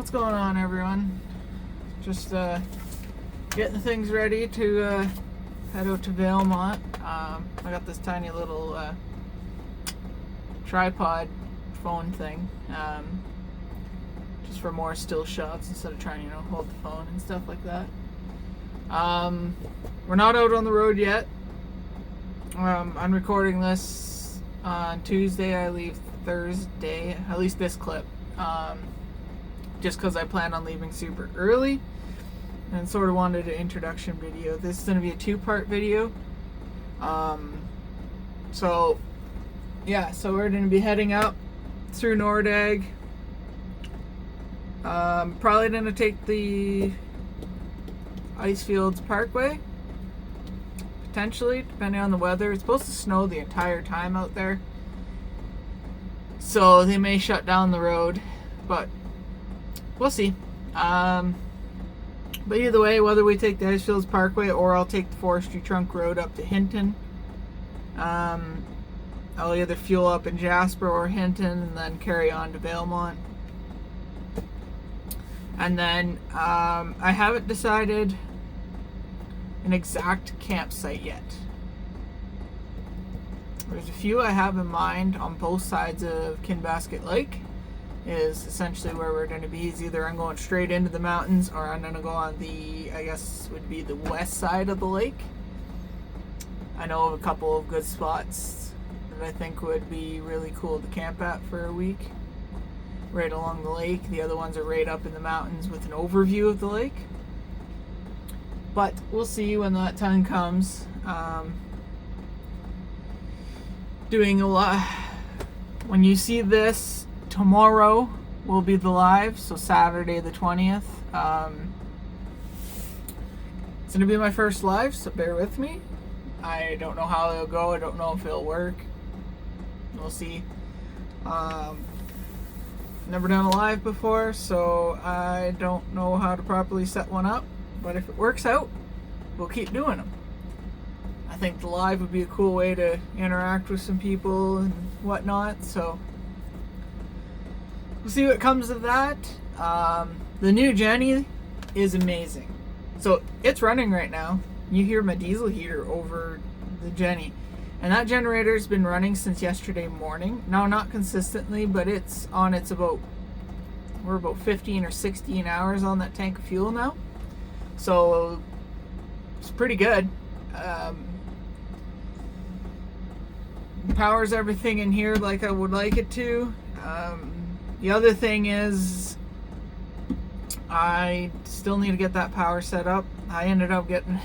What's going on, everyone? Just getting things ready to head out to Valemont. I got this tiny little tripod phone thing, just for more still shots instead of trying to, hold the phone and stuff like that. We're not out on the road yet. I'm recording this on Tuesday. I leave Thursday, at least this clip. Just because I plan on leaving super early and sort of wanted an introduction video. This is going to be a two-part video. So we're going to be heading up through Nordag. Probably going to take the Icefields Parkway, potentially, depending on the weather. It's supposed to snow the entire time out there, so they may shut down the road, but we'll see. But either way, whether we take the Icefields Parkway or I'll take the Forestry Trunk Road up to Hinton, I'll either fuel up in Jasper or Hinton and then carry on to Valemont. And then I haven't decided an exact campsite yet. There's a few I have in mind on both sides of Kinbasket Lake. Is essentially where we're going to be. Is either I'm going straight into the mountains or I'm going to go on the, I guess would be the west side of the lake. I know of a couple of good spots that I think would be really cool to camp at for a week, right along the lake. The other ones are right up in the mountains with an overview of the lake. But we'll see when that time comes. Doing a lot. When you see this, tomorrow will be the live, so Saturday the 20th. It's going to be my first live, so bear with me. I don't know how it'll go. I don't know if it'll work. We'll see. Never done a live before, so I don't know how to properly set one up. But if it works out, we'll keep doing them. I think the live would be a cool way to interact with some people and whatnot, so we'll see what comes of that. The new Jenny is amazing. So it's running right now. You hear my diesel heater over the Jenny. And that generator's been running since yesterday morning. Now, not consistently, but it's on we're about 15 or 16 hours on that tank of fuel now. So it's pretty good. Powers everything in here like I would like it to. The other thing is I still need to get that power set up. I ended up getting,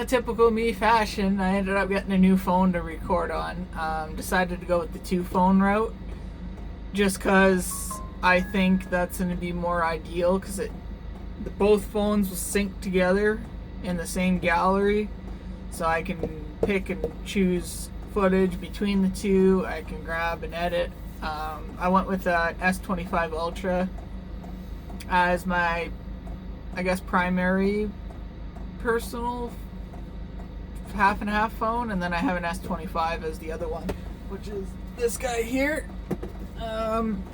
typical me fashion, I ended up getting a new phone to record on. Decided to go with the 2-phone route just because I think that's going to be more ideal, because both phones will sync together in the same gallery, so I can pick and choose footage between the two. I can grab and edit. I went with the S25 Ultra as my, I guess, primary personal half and half phone, and then I have an S25 as the other one, which is this guy here.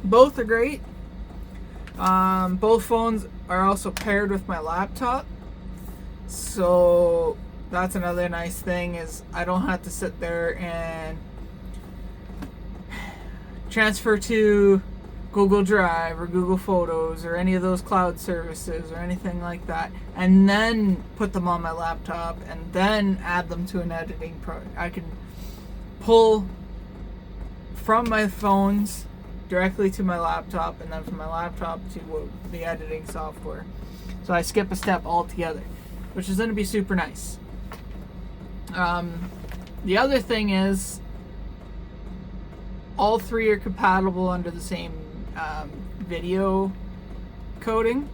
Both are great. Both phones are also paired with my laptop, so that's another nice thing, is I don't have to sit there and transfer to Google Drive or Google Photos or any of those cloud services or anything like that, and then put them on my laptop and then add them to an editing program. I can pull from my phones directly to my laptop, and then from my laptop to the editing software. So I skip a step altogether, which is going to be super nice. The other thing is all three are compatible under the same video coding,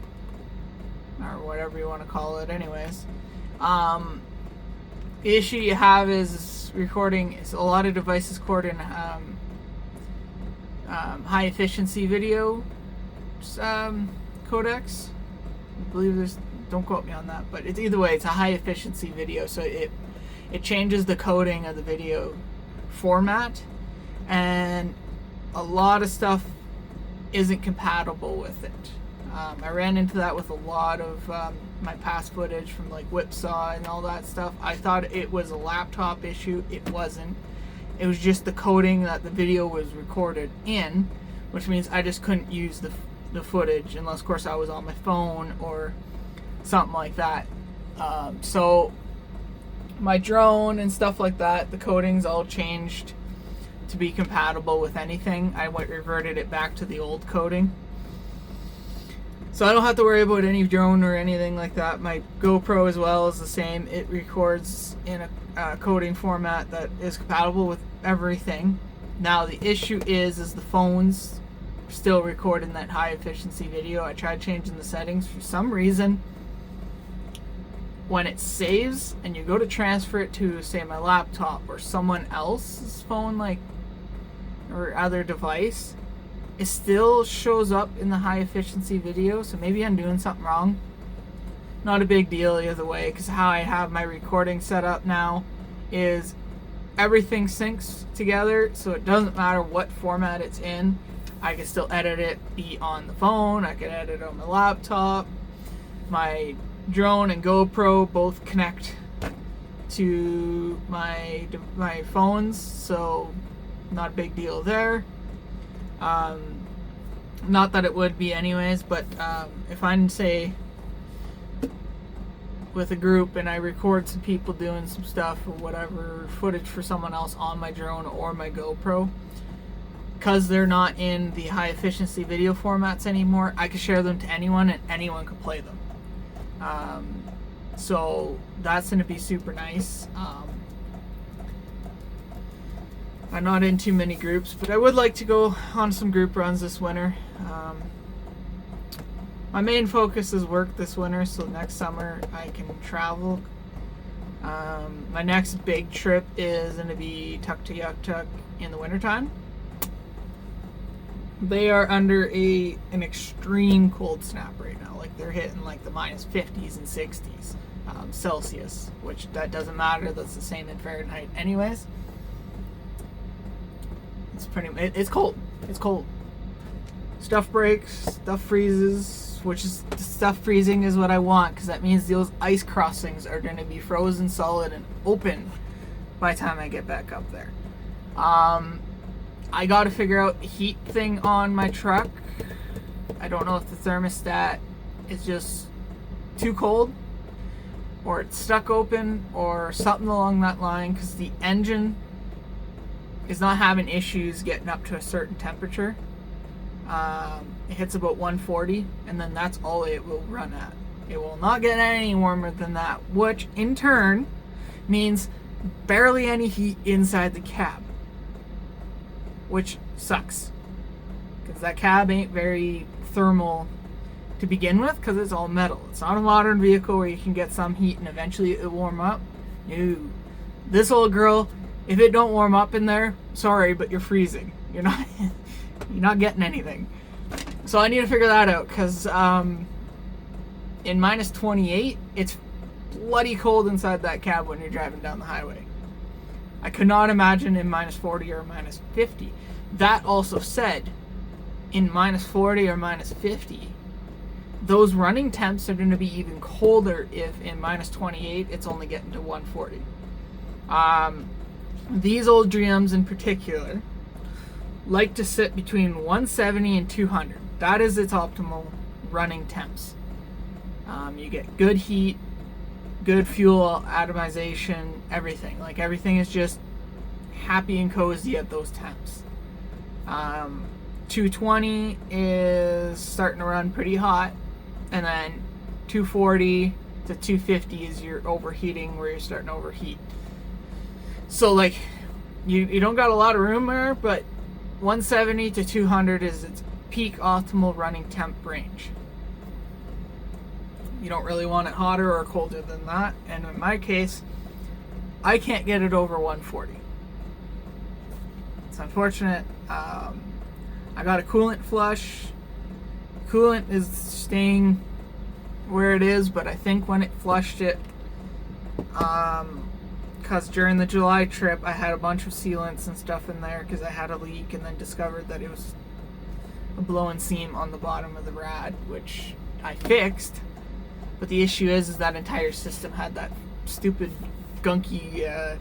or whatever you want to call it anyways. The issue you have is recording, is a lot of devices record in high efficiency video codecs. I believe there's, don't quote me on that, but it's either way, it's a high efficiency video, so it changes the coding of the video format, and a lot of stuff isn't compatible with it. I ran into that with a lot of my past footage from like Whipsaw and all that stuff. I thought it was a laptop issue. It wasn't. It was just the coding that the video was recorded in, which means I just couldn't use the footage unless, of course, I was on my phone or something like that. So my drone and stuff like that, the coding's all changed to be compatible with anything. I reverted it back to the old coding. So I don't have to worry about any drone or anything like that. My GoPro as well is the same. It records in a coding format that is compatible with everything. Now the issue is the phone's still recording that high efficiency video. I tried changing the settings. For some reason, when it saves and you go to transfer it to, say, my laptop or someone else's phone, like, or other device, it still shows up in the high efficiency video. So maybe I'm doing something wrong. Not a big deal either way, because how I have my recording set up now is everything syncs together, so it doesn't matter what format it's in. I can still edit it, be on the phone, I can edit it on my laptop. My drone and GoPro both connect to my phones, so not a big deal there. Not that it would be anyways, but if I'm, say, with a group and I record some people doing some stuff or whatever, footage for someone else on my drone or my GoPro, because they're not in the high efficiency video formats anymore, I can share them to anyone and anyone can play them. So that's going to be super nice. I'm not in too many groups, but I would like to go on some group runs this winter. My main focus is work this winter, so next summer I can travel. My next big trip is going to be Tuktoyaktuk in the wintertime. They are under an extreme cold snap right now. Like, they're hitting like the minus 50s and 60s Celsius, which that doesn't matter. That's the same in Fahrenheit anyways. It's cold. It's cold. Stuff breaks, stuff freezes, which is, stuff freezing is what I want, because that means those ice crossings are going to be frozen solid and open by the time I get back up there. I got to figure out the heat thing on my truck. I don't know if the thermostat is just too cold, or it's stuck open, or something along that line, because the engine is not having issues getting up to a certain temperature. It hits about 140, and then that's all it will run at. It will not get any warmer than that, which in turn means barely any heat inside the cab, which sucks, because that cab ain't very thermal to begin with, because it's all metal. It's not a modern vehicle where you can get some heat and eventually it'll warm up. No, this old girl, if it don't warm up in there, sorry, but you're freezing. You're not getting anything. So I need to figure that out, because in minus 28, it's bloody cold inside that cab when you're driving down the highway. I could not imagine in minus 40 or minus 50. That also said, in minus 40 or minus 50, those running temps are going to be even colder if in minus 28 it's only getting to 140. These old Dreams in particular like to sit between 170 and 200. That is its optimal running temps. You get good heat, good fuel atomization, everything. Like, everything is just happy and cozy at those temps. 220 is starting to run pretty hot, and then 240 to 250 is your overheating, where you're starting to overheat. So, like, you don't got a lot of room there, but 170 to 200 is its peak optimal running temp range. You don't really want it hotter or colder than that, and in my case, I can't get it over 140. It's unfortunate. I got a coolant flush. Coolant is staying where it is, but I think when it flushed it, because during the July trip I had a bunch of sealants and stuff in there because I had a leak, and then discovered that it was a blown seam on the bottom of the rad, which I fixed. But the issue is that entire system had that stupid gunky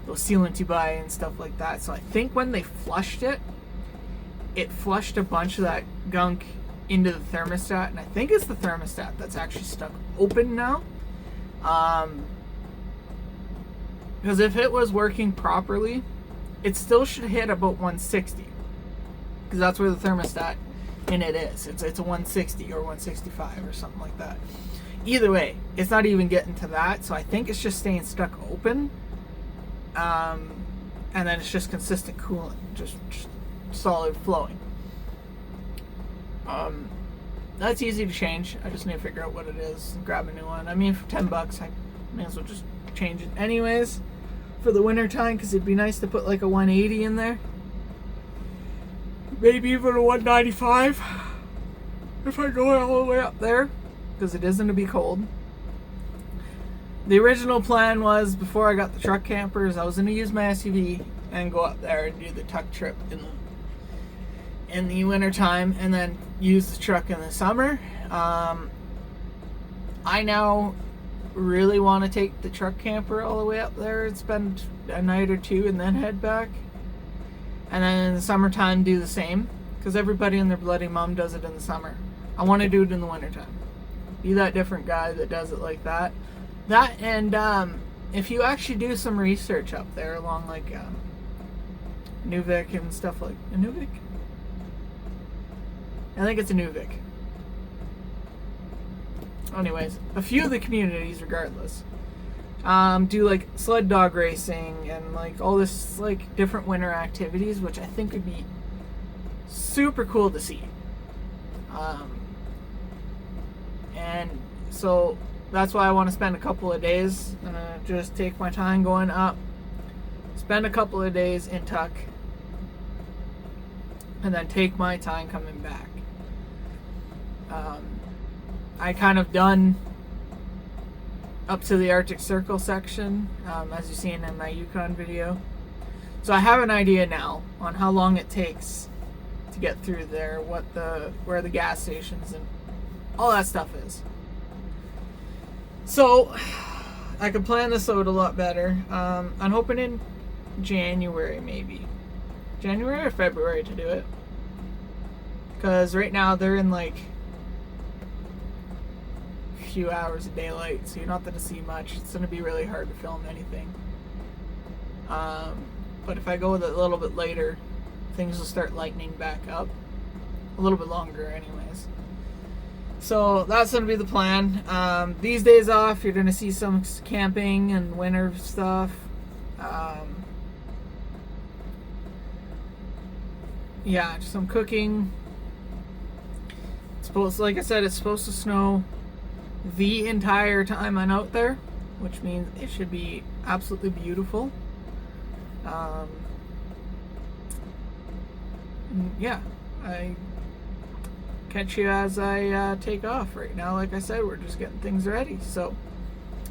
little sealant you buy and stuff like that. So I think when they flushed it, it flushed a bunch of that gunk into the thermostat, and I think it's the thermostat that's actually stuck open now. Because if it was working properly, it still should hit about 160, because that's where the thermostat in it is. It's a 160 or 165 or something like that. Either way, it's not even getting to that, so I think it's just staying stuck open, and then it's just consistent coolant, just solid flowing. That's easy to change. I just need to figure out what it is and grab a new one. I mean, for $10, I may as well just change it anyways for the winter time, because it'd be nice to put like a 180 in there, maybe even a 195 if I go all the way up there, because it is going to be cold. The original plan was, before I got the truck campers, I was going to use my SUV and go up there and do the tuck trip in the winter time, and then use the truck in the summer. I now really want to take the truck camper all the way up there and spend a night or two and then head back, and then in the summertime do the same, because everybody and their bloody mom does it in the summer. I want to do it in the wintertime. Be that different guy that does it like that. And if you actually do some research up there along like Nuvik and stuff like Nuvik, I think it's a Nuvik. Anyways, a few of the communities, regardless, do like sled dog racing and like all this like different winter activities, which I think would be super cool to see. And so that's why I want to spend a couple of days, just take my time going up, spend a couple of days in Tuck, and then take my time coming back. I kind of done up to the Arctic Circle section, as you've seen in my Yukon video. So I have an idea now on how long it takes to get through there, where the gas stations and all that stuff is. So I could plan this out a lot better. I'm hoping in January, maybe January or February to do it, because right now they're in like few hours of daylight, so you're not going to see much. It's going to be really hard to film anything. But if I go with it a little bit later, things will start lightening back up a little bit longer anyways. So that's going to be the plan. These days off, you're going to see some camping and winter stuff. Yeah, some cooking. Like I said, it's supposed to snow the entire time I'm out there, which means it should be absolutely beautiful. Yeah, I catch you as I take off. Right now, like I said, we're just getting things ready, so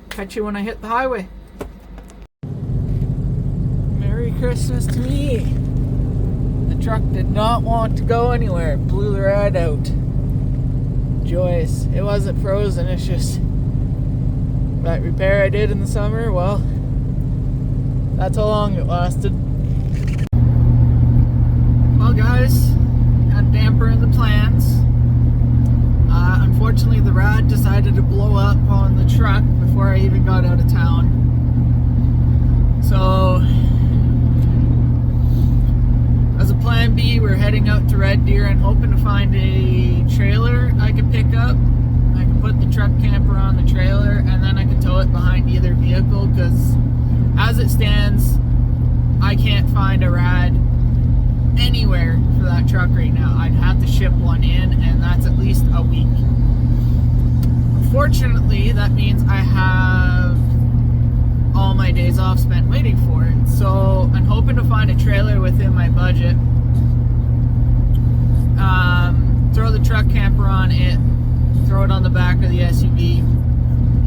catch you when I hit the highway. Merry Christmas to me. The truck did not want to go anywhere. It blew the rad out. Joyous. It wasn't frozen, it's just that repair I did in the summer, well, that's how long it lasted. Well guys, had a damper in the plans. Unfortunately the rad decided to blow up on the truck before I even got out of town. So as a plan B, we're heading out to Red Deer and hoping to find a trailer I could pick up. I can put the truck camper on the trailer, and then I can tow it behind either vehicle, because as it stands, I can't find a rad anywhere for that truck right now. I'd have to ship one in, and that's at least a week. Unfortunately, that means I have all my days off spent waiting for it. So I'm hoping to find a trailer within my budget. Throw the truck camper on it, throw it on the back of the SUV,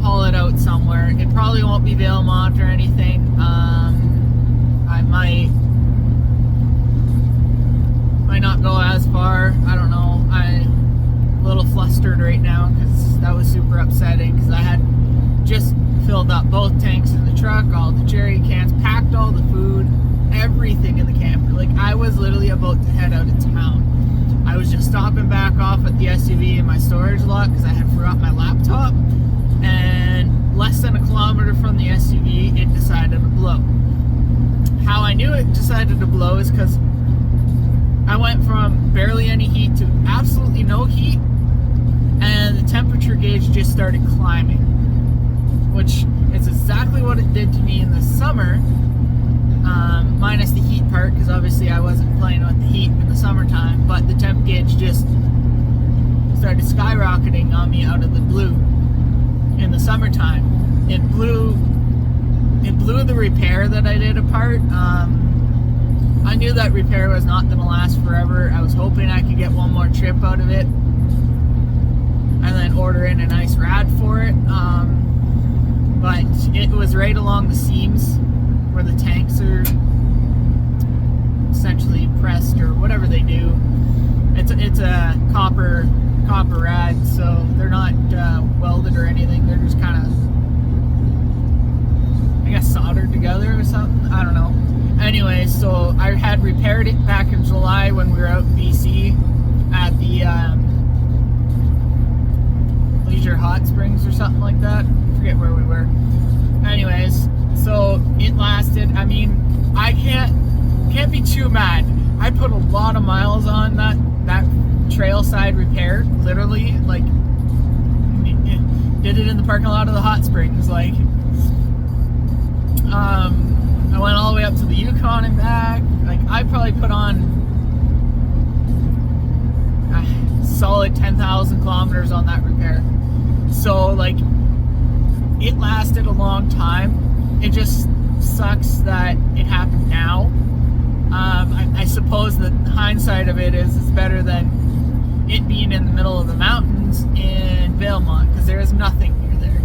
haul it out somewhere. It probably won't be Valemont or anything. I might might not go as far. I don't know. I'm a little flustered right now because that was super upsetting, because I had just filled up both tanks in the truck, all the jerry cans, packed all the food, everything in the camper. Like, I was literally about to head out of town. I was just stopping back off at the SUV in my storage lot because I had forgot my laptop, and less than a kilometer from the SUV, it decided to blow. How I knew it decided to blow is because I went from barely any heat to absolutely no heat, and the temperature gauge just started climbing, which is exactly what it did to me in the summer, minus the heat part, because obviously I wasn't playing with the heat in the summertime, but the temp gauge just started skyrocketing on me out of the blue in the summertime. It blew the repair that I did apart. I knew that repair was not going to last forever. I was hoping I could get one more trip out of it and then order in a nice rad for it. But it was right along the seams where the tanks are essentially pressed, or whatever they do. It's a copper rad, so they're not welded or anything. They're just kind of, I guess, soldered together or something. I don't know. Anyway, so I had repaired it back in July when we were out in BC at the Leisure Hot Springs or something like that. I forget where we were. Anyways, so it lasted. I mean, I can't be too mad. I put a lot of miles on that trail side repair. Literally, like, did it in the parking lot of the hot springs. Like, I went all the way up to the Yukon and back. Like, I probably put on a solid 10,000 kilometers on that repair. So, like, it lasted a long time. It just sucks that it happened now. I suppose the hindsight of it is it's better than it being in the middle of the mountains in Valemont, because there is nothing near there.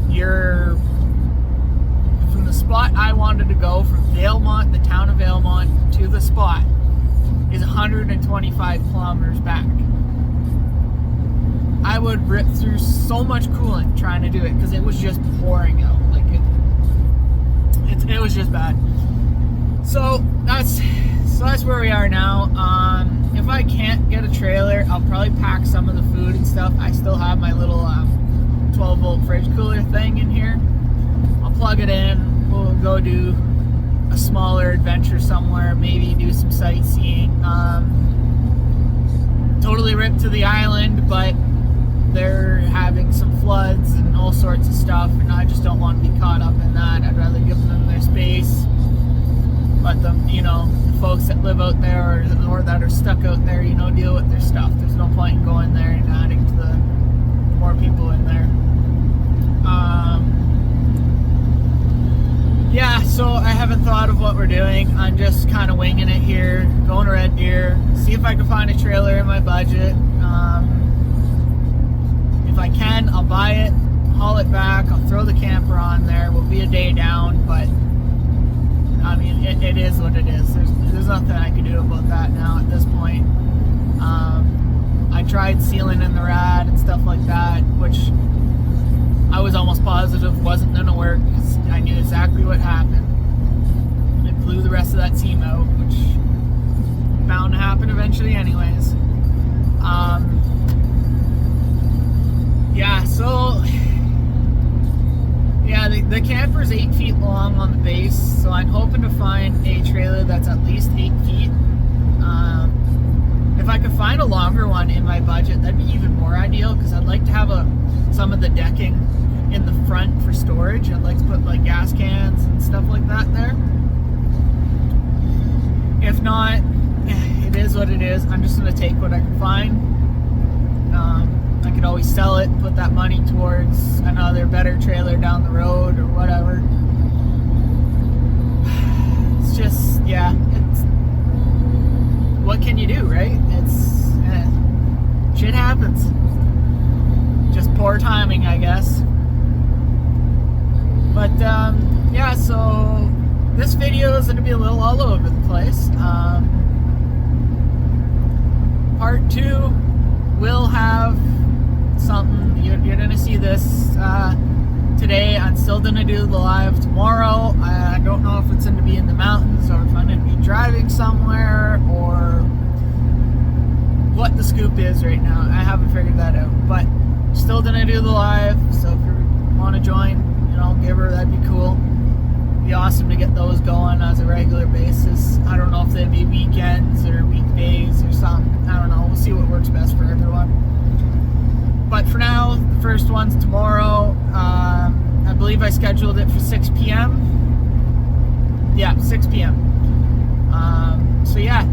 You're from the spot I wanted to go, from Valemont, the town of Valemont, to the spot is 125 kilometers back. I would rip through so much coolant trying to do it because it was just pouring out. Like, it was just bad. So that's where we are now. If I can't get a trailer, I'll probably pack some of the food and stuff. I still have my little 12-volt fridge cooler thing in here. I'll plug it in. We'll go do a smaller adventure somewhere, maybe do some sightseeing. Totally ripped to the island, but they're having some floods and all sorts of stuff, and I just don't want to be caught up in that. I'd rather give them their space, let them, the folks that live out there or that are stuck out there, deal with their stuff. There's no point in going there and adding to the more people in there. Yeah, so I haven't thought of what we're doing. I'm just kind of winging it here, going to Red Deer, see if I can find a trailer in my budget. If I can, I'll buy it, haul it back, I'll throw the camper on there. We'll be a day down, but I mean, it is what it is. There's nothing I can do about that now at this point. I tried sealing in the rad and stuff like that, which I was almost positive wasn't going to work because I knew exactly what happened. It blew the rest of that seam out, which is bound to happen eventually anyways. The camper's 8 feet long on the base, so I'm hoping to find a trailer that's at least 8 feet. If I could find a longer one in my budget, that'd be even more ideal, because I'd like to have some of the decking in the front for storage. I'd like to put like gas cans and stuff like that there. If not, it is what it is. I'm just going to take what I can find. I could always sell it and put that money towards another better trailer down the road or whatever. It's just, yeah, it's, what can you do, right? Shit happens. Just poor timing, I guess. But, yeah, so this video is going to be a little all over the place. part 2 will have something. You're gonna see this today. I'm still gonna do the live tomorrow. I don't know if it's gonna be in the mountains or if I'm gonna be driving somewhere or what the scoop is right now. I haven't figured that out, but still gonna do the live. So if you want to join, give her, that'd be cool. Be awesome to get those going as a regular basis. I don't know if they'd be weekends or weekdays or something. I don't know. We'll see what works best for everyone. But for now, the first one's tomorrow. I believe I scheduled it for 6 p.m. Yeah, 6 p.m. So yeah,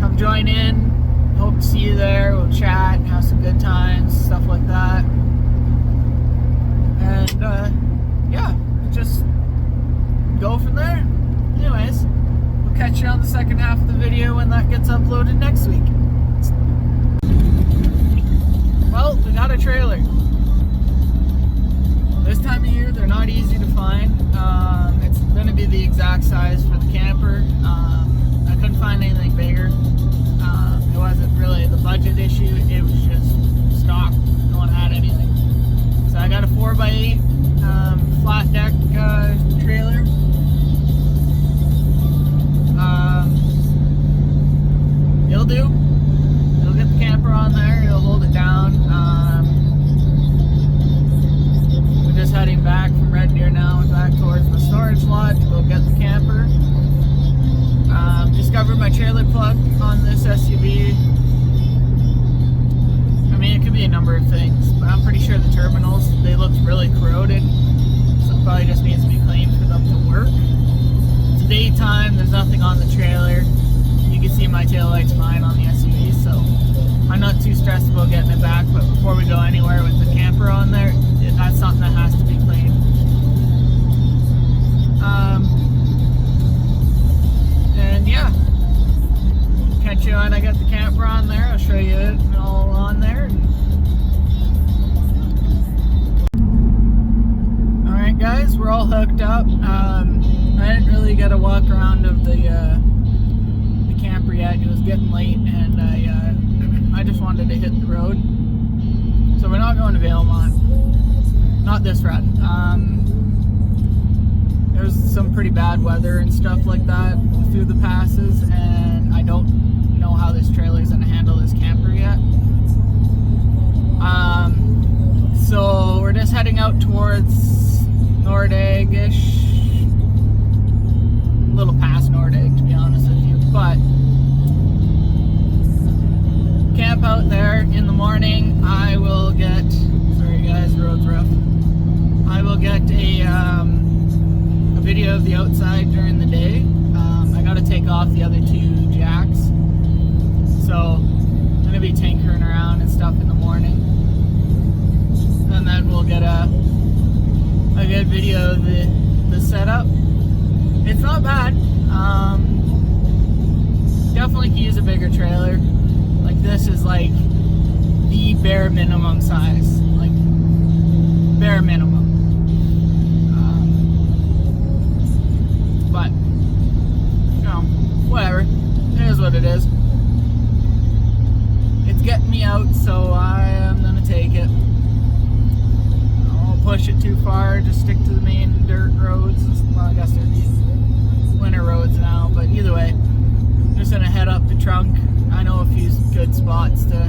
come join in. Hope to see you there. We'll chat, have some good times, stuff like that. And yeah, just go from there. Anyways, we'll catch you on the second half of the video when that gets uploaded next week. Well, we got a trailer. This time of year, they're not easy to find. It's going to be the exact size for the camper. I couldn't find anything bigger. It wasn't really the budget issue. It was just stock. No one had anything. So I got a 4x8 flat deck trailer. It'll do. It'll get the camper on there. It'll hold it down. We're just heading back from Red Deer now and back towards the storage lot to go get the camper. Discovered my trailer plug on this SUV. I mean, it could be a number of things, but I'm pretty sure the terminals, they look really corroded, so it probably just needs to be cleaned for them to work. It's daytime, there's nothing on the trailer. You can see my taillight's fine on the SUV, so I'm not too stressed about getting it back, but before we go anywhere with the camper on there, that's something that has to be cleaned. And yeah, catch you when I get the camper on there. I'll show you it all on there. Alright guys, we're all hooked up. I didn't really get a walk around of the camper yet. It was getting late and I just wanted to hit the road. So we're not going to Valemont. Not this run. There's some pretty bad weather and stuff like that through the passes, and I don't know how this trailer is going to handle this camper yet. So we're just heading out towards Nordegg-ish, a little past Nordegg to be honest with you, but camp out there in the morning. I will get, sorry guys, the road's rough. I will get a video of the outside during the day. I got to take off the other 2 jacks, so I'm going to be tinkering around and stuff in the morning, and then we'll get a good video of the setup. It's not bad. Definitely could use a bigger trailer. Like this is like the bare minimum size, like bare minimum. But whatever, it is what it is. It's getting me out, so I am gonna take it. I won't push it too far, just stick to the main dirt roads. Well, I guess they're winter roads now, but either way, I'm just gonna head up the trunk. I know a few good spots to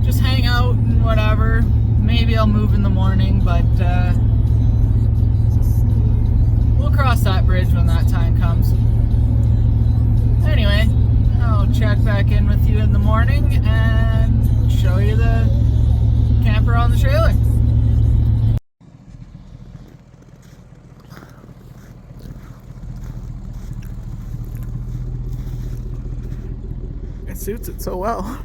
just hang out and whatever. Maybe I'll move in the morning, but we'll cross that bridge when that time comes. Anyway, I'll check back in with you in the morning and show you the camper on the trailer. It suits it so well.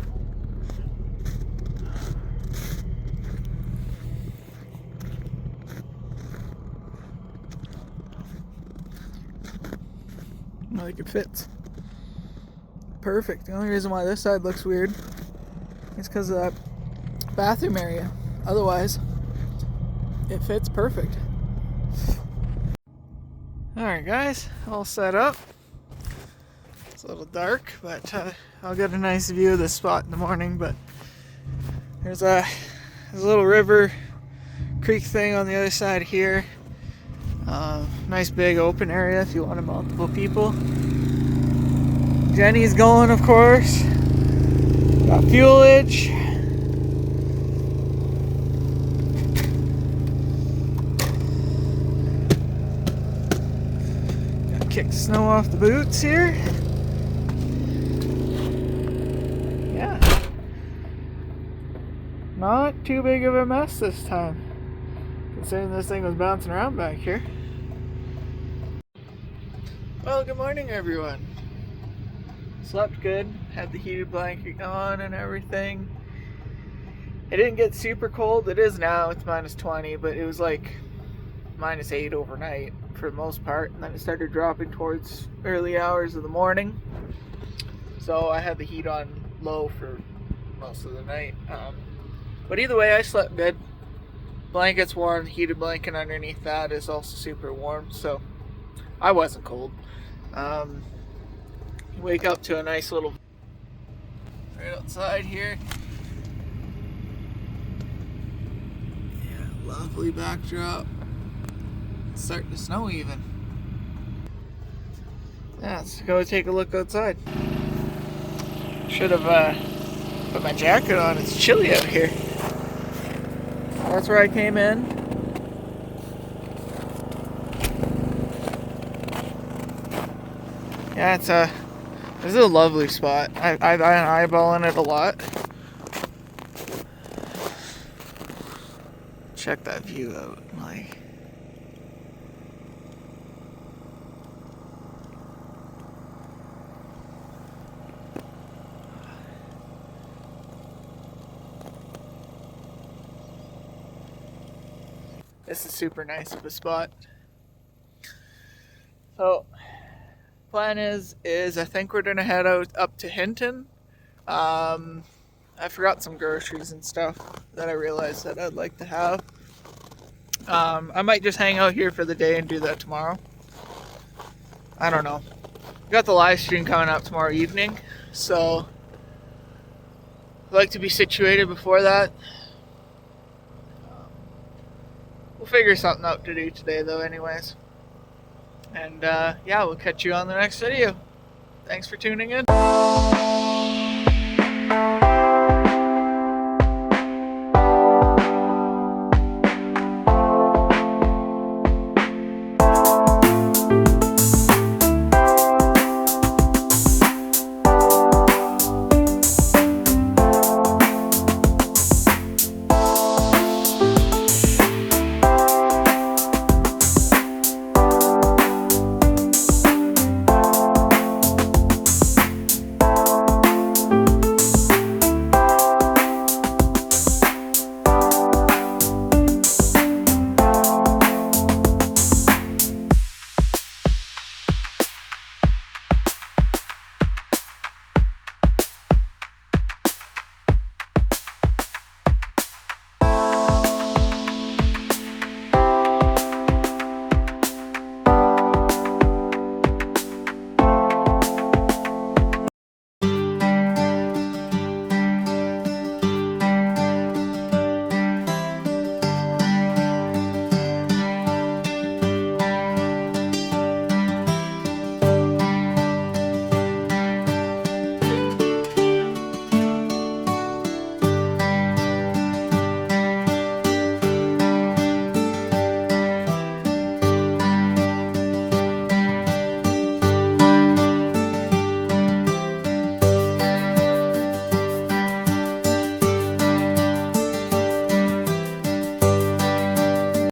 I think it fits perfect. The only reason why this side looks weird is because of that bathroom area. Otherwise, it fits perfect. Alright guys, all set up. It's a little dark, but I'll get a nice view of this spot in the morning. But there's a little river creek thing on the other side here. Nice big open area if you wanted multiple people. Jenny's going, of course. Got fuelage. Got to kick the snow off the boots here. Yeah. Not too big of a mess this time, considering this thing was bouncing around back here. Well, good morning, everyone. Slept good, had the heated blanket on and everything. It didn't get super cold. It is now, it's minus 20, but it was like minus 8 overnight for the most part, and then it started dropping towards early hours of the morning. So I had the heat on low for most of the night. But either way, I slept good. Blanket's warm, heated blanket underneath that is also super warm, so I wasn't cold. Wake up to a nice little right outside here. Yeah, lovely backdrop. It's starting to snow even. Yeah, let's go take a look outside. Should have put my jacket on. It's chilly out here. That's where I came in. Yeah, this is a lovely spot. I'm eyeballing it a lot. Check that view out. Like, this is super nice of a spot. So, plan is I think we're gonna head out up to Hinton. I forgot some groceries and stuff that I realized that I'd like to have. I might just hang out here for the day and do that tomorrow. I don't know. Got the live stream coming up tomorrow evening, so I'd like to be situated before that. We'll figure something out to do today though anyways. And yeah, we'll catch you on the next video. Thanks for tuning in.